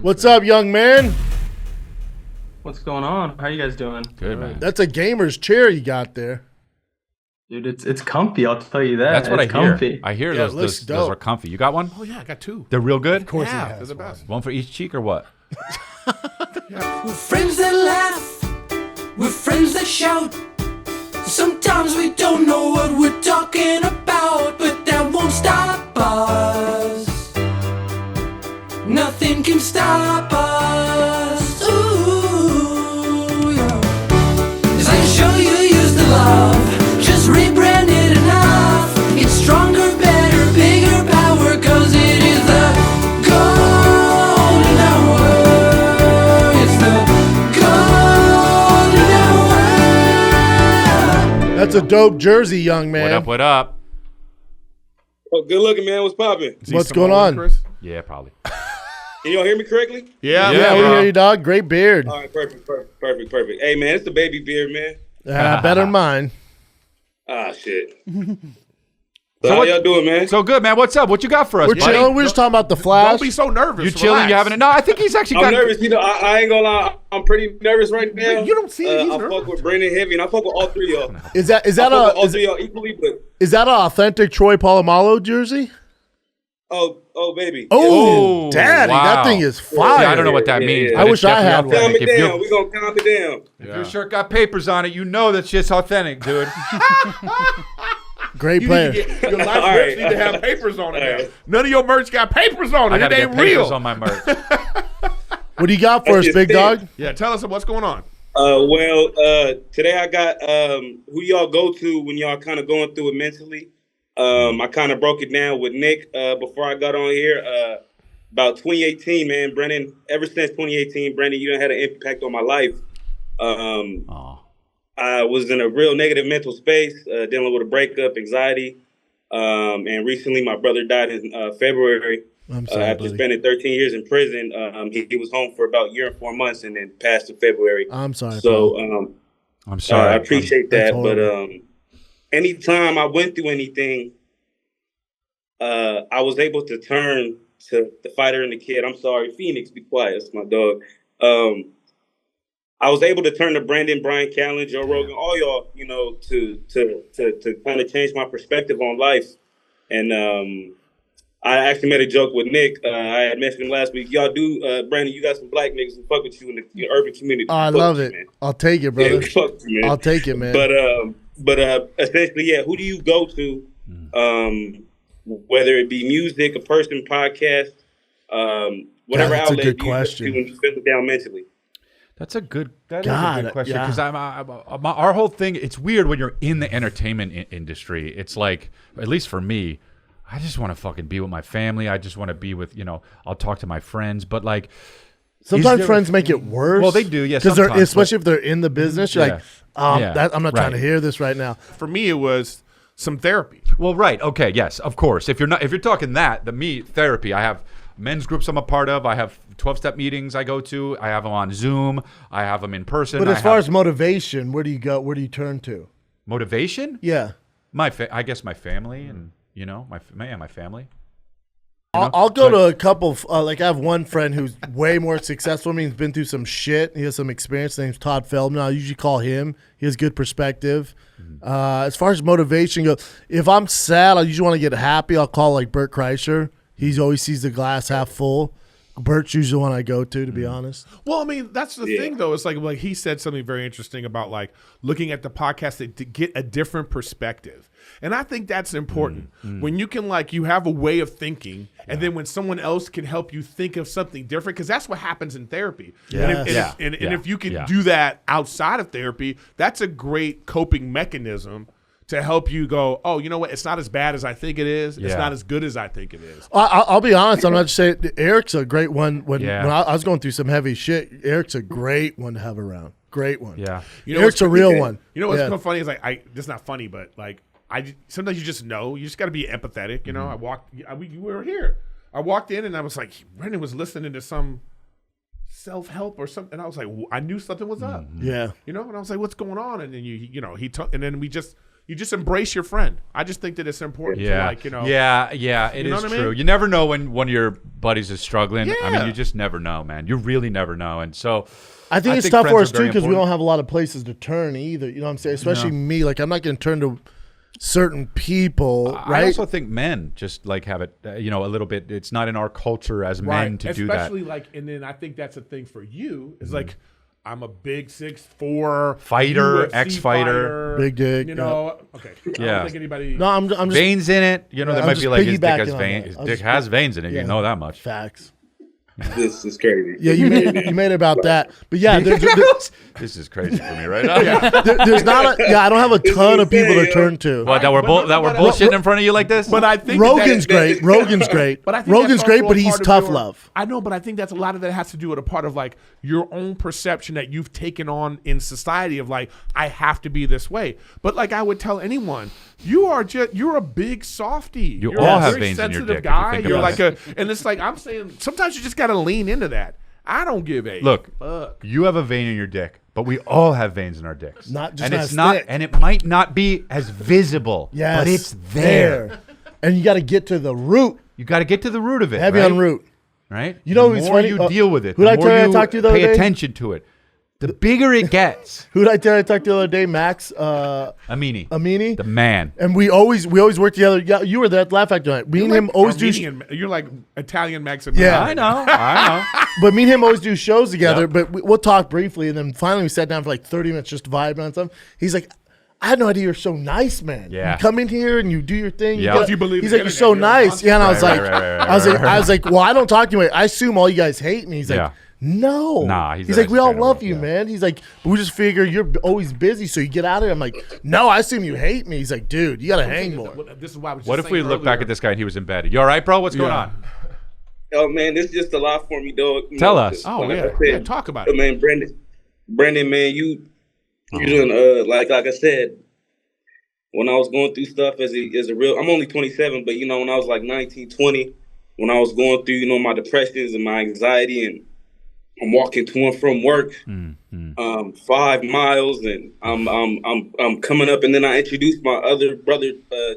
What's up, young man? What's going on? How you guys doing? Good, man. That's a gamer's chair you got there. Dude, it's comfy, I'll tell you that. That's what it's I hear. comful. I hear Yeah, those are comfy. You got one? Oh yeah, I got two. They're real good? Of course Yeah, he they're has the one. best. One for each cheek or what? We're friends that laugh, we're friends that shout. Sometimes we don't know what we're talking about, but that won't stop us. Nothing can stop us. Ooh, yeah. 'Cause I can show you use the love, just rebrand it enough. It's stronger, better, bigger power, 'cause it is the golden hour. It's the golden hour. That's a dope jersey, young man. What up, what up? Oh, good looking, man. What's popping? What's going on? Chris? Yeah, probably. Can y'all hear me correctly? Yeah, Yeah, we bro. hear you, dog. Great beard. All right, perfect. Hey, man, it's the baby beard, man. Better than mine. Ah, shit. So how y'all doing, man? So good, man. What's up? What you got for us, We're buddy? chilling. We're just talking about the Don't Flash. be so nervous. You chilling? Relax. You having it? No, I think he's actually I'm got. nervous. You know, I ain't gonna lie. I'm pretty nervous right now. Wait, you don't see it? He's I nervous. fuck with Brandon heavy, and I fuck with all three of y'all. Is that I fuck with all is three of y'all equally, but that an authentic Troy Polamalu jersey? oh, baby. Oh, daddy, wow. that thing is See, fire. I don't know what that Yeah, means. yeah. but I it's wish I definitely had one. Calm authentic. it If down. your- We gonna calm it down. If your shirt got papers on it, you know that shit's authentic, dude. Great You player. need to get, your live All merch right. need to have papers on it All now. right. None of your merch got papers on I it. gotta It get ain't papers real. on my merch. What do you got for us, That's big just dog? Yeah, tell us what's going on. Well, today I got who y'all go to when y'all kind of going through it mentally. I kind of broke it down with Nick before I got on here. About 2018, man, Brennan. Ever since 2018, Brennan, you done had an impact on my life. Aw. I was in a real negative mental space, dealing with a breakup, anxiety, and recently my brother died in February. I'm sorry, After buddy. spending 13 years in prison, he was home for about a year and 4 months, and then passed in February. I'm sorry. So I'm sorry. I appreciate That's that, but horrible. anytime I went through anything, I was able to turn to the fighter and the kid. I'm sorry, Phoenix, be quiet. It's my dog. I was able to turn to Brandon, Brian Callen, Joe Rogan, all y'all, you know, to kind of change my perspective on life. And I actually made a joke with Nick. I had mentioned him last week. Y'all do, Brandon, you got some black niggas who fuck with you in the urban community. Oh, I Fuck love you, it. man. I'll take it, Yeah, brother. fuck you, man. I'll take it, man. But essentially, yeah. Who do you go to? Whether it be music, a person, podcast, whatever that's a outlet good you go question. to when you feel down mentally. That is a good God, question yeah. because our whole thing. It's weird when you're in the entertainment industry. It's like, at least for me, I just want to fucking be with my family. I just want to be with, I'll talk to my friends, but like, Sometimes there- friends make it worse. Well, they do, yeah, Because they're, sometimes, especially if they're in the business, you're like, Yeah. I'm not trying to Right. hear this right now. For me, it was some therapy. well, right, okay, yes, of course. If you're talking that, therapy, I have men's groups I'm a part of. I have 12-step meetings I go to. I have them on Zoom. I have them in person. But as far as motivation, where do you go? Where do you turn to? motivation, Yeah. I guess my family and my family. I'll go to a couple. Like I have one friend who's way more successful than me. He's been through some shit. He has some experience. His name's Todd Feldman. I usually call him. He has good perspective. As far as motivation goes, if I'm sad, I usually want to get happy. I'll call like Bert Kreischer. He always sees the glass half full. Bert's usually the one I go to be honest. Well, I mean, that's the thing, though. It's like he said something very interesting about like looking at the podcast to get a different perspective. And I think that's important when you can you have a way of thinking, and then when someone else can help you think of something different, because that's what happens in therapy. Yes. And if you can do that outside of therapy, that's a great coping mechanism to help you go, oh, you know what? It's not as bad as I think it is. It's Yeah. not as good as I think it is. I'll be honest. I'm not just saying Eric's a great one. When Yeah. I was going through some heavy shit, Eric's a great one to have around. Great one. Yeah. Eric's a real one. You know what's Yeah. so funny is it's not funny, but sometimes you just know. You just got to be empathetic. You know, you were here. I walked in and I was like, Brendan was listening to some self-help or something, and I was like, I knew something was up. Yeah. You know, and I was like, what's going on? And then he took, and then we just you just embrace your friend. I just think that it's important to like, you know. Yeah, it is true. You never know when one of your buddies is struggling. I mean, you just never know, man. You really never know. And so I think it's tough for us too because we don't have a lot of places to turn either. You know what I'm saying? Especially me. Like, I'm not going to turn to certain people, right? I also think men just like have it, you know, a little bit. It's not in our culture as men to do that. Especially like, and then I think that's a thing for you. Is like, I'm a big 6'4" fighter, UFC ex-fighter, big dick. You know, okay. I don't think anybody. No, I'm just veins in it. You know, they might be like his dick has veins. His dick has veins in it. Yeah. You know that much. Facts. This is crazy. Yeah, you made it about that, but yeah, this is crazy for me right now. There's not I don't have a ton of people to turn to. What, that we're bullshitting in front of you like this? But I think Rogan's great. Rogan's great. But I think Rogan's great, but he's tough love. I know, but I think that's a lot of that has to do with a part of like your own perception that you've taken on in society of like, I have to be this way. But like I would tell anyone, you're a big softie. You you're all a have very veins in your sensitive dick. guy. If you think You're about like and it's like I'm saying sometimes you just got to lean into that. I don't give a fuck. You have a vein in your dick, but we all have veins in our dicks. And it might not be as visible, but it's there. And you got to get to the root. You got to get to the root of it. Heavy on root. Right? You know, the it's more funny. you deal with it, Who did I the tell more you I you talked to the other pay day? attention to it, the bigger it gets. Who did I tell you I talked to the other day? Max Amini. The man. And we always work together. Yeah, you were there at Laugh Factory night. Me and him always do. You're like Italian Max. Yeah, I know. But me and him always do shows together. Yep. But we'll talk briefly, and then finally we sat down for like 30 minutes just vibing on something. He's like, I had no idea you're so nice, man. Yeah. You come in here and you do your thing. Yeah. If you believe he's like, you're so nice. Yeah, and I was like, I was like, well, I don't talk to you. I assume all you guys hate me. He's like, no. Nah, he's like, we all love you, man. He's like, but we just figure you're always busy, so you get out of here. I'm like, no, I assume you hate me. He's like, dude, you got to hang more. This is why. What if we look back at this guy and he was embedded? You all right, bro? What's going on? Oh man, this is just a lot for me, dog. Tell us. Oh yeah, talk about it, man. Brandon, man, you're doing like I said. When I was going through stuff as a real, I'm only 27, but you know, when I was like 19, 20, when I was going through, you know, my depressions and my anxiety, and I'm walking to and from work, 5 miles, and I'm coming up, and then I introduced my other brother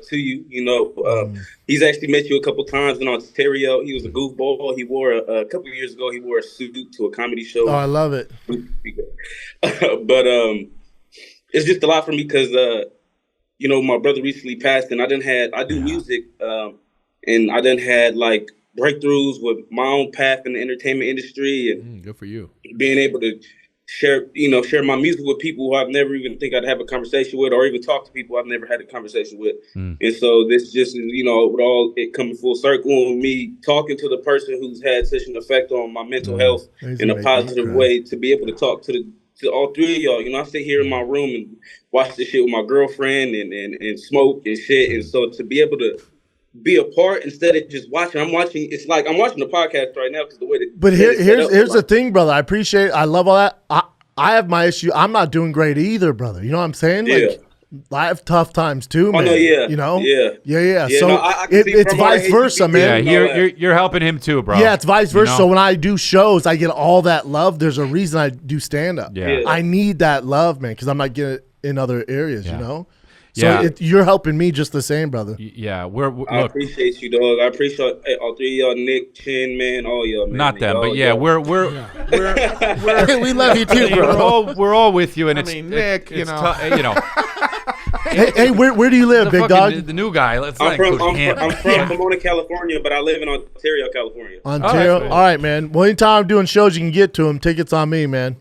to you. You know, he's actually met you a couple times in Ontario. He was a goofball. He wore a couple of years ago. He wore a suit to a comedy show. Oh, I love it. But it's just a lot for me because you know, my brother recently passed, and I do music, and I done had like breakthroughs with my own path in the entertainment industry, and good for you. Being able to share my music with people who I've never even think I'd have a conversation with, or even talk to people I've never had a conversation with. And so this just, you know, with all it coming full circle, and me talking to the person who's had such an effect on my mental health in a positive way, to be able to talk to all three of y'all. You know, I sit here in my room and watch this shit with my girlfriend and smoke and shit. And so to be able to be a part instead of just watching, it's like I'm watching the podcast right now because the way that. But here's the thing, brother. I appreciate it. I love all that. I have my issue. I'm not doing great either, brother. You know what I'm saying? Yeah. Like, I have tough times too, man. Oh, no, yeah. You know? Yeah. So no, I can see it's from our vice versa, man. Yeah, you're helping him too, bro. Yeah, it's vice versa. You know? So when I do shows, I get all that love. There's a reason I do stand up. Yeah. I need that love, man, because I'm not getting it in other areas, you know? So Yeah. You're helping me just the same, brother. Yeah, I appreciate you, dog. I appreciate all three of y'all, Nick, Chin, man, all y'all, man. Not them, y'all, but yeah, we're We love you too, bro. we're all with you, and I it's mean, Nick, you know. you know. Hey, where do you live, big dog? The new guy. Let's I'm from him. Pomona, California, but I live in Ontario, California. Ontario. Oh, cool. All right, man. Well, anytime I'm doing shows, you can get to them. Tickets on me, man.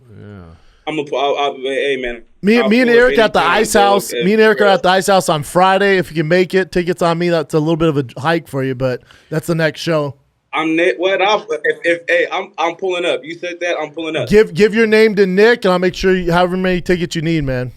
Hey, man. Me and Eric at the Ice House. Me and Eric are at the Ice House on Friday. If you can make it, tickets on me. That's a little bit of a hike for you, but that's the next show. I'm pulling up. You said that, I'm pulling up. Give your name to Nick, and I'll make sure however many tickets you need, man.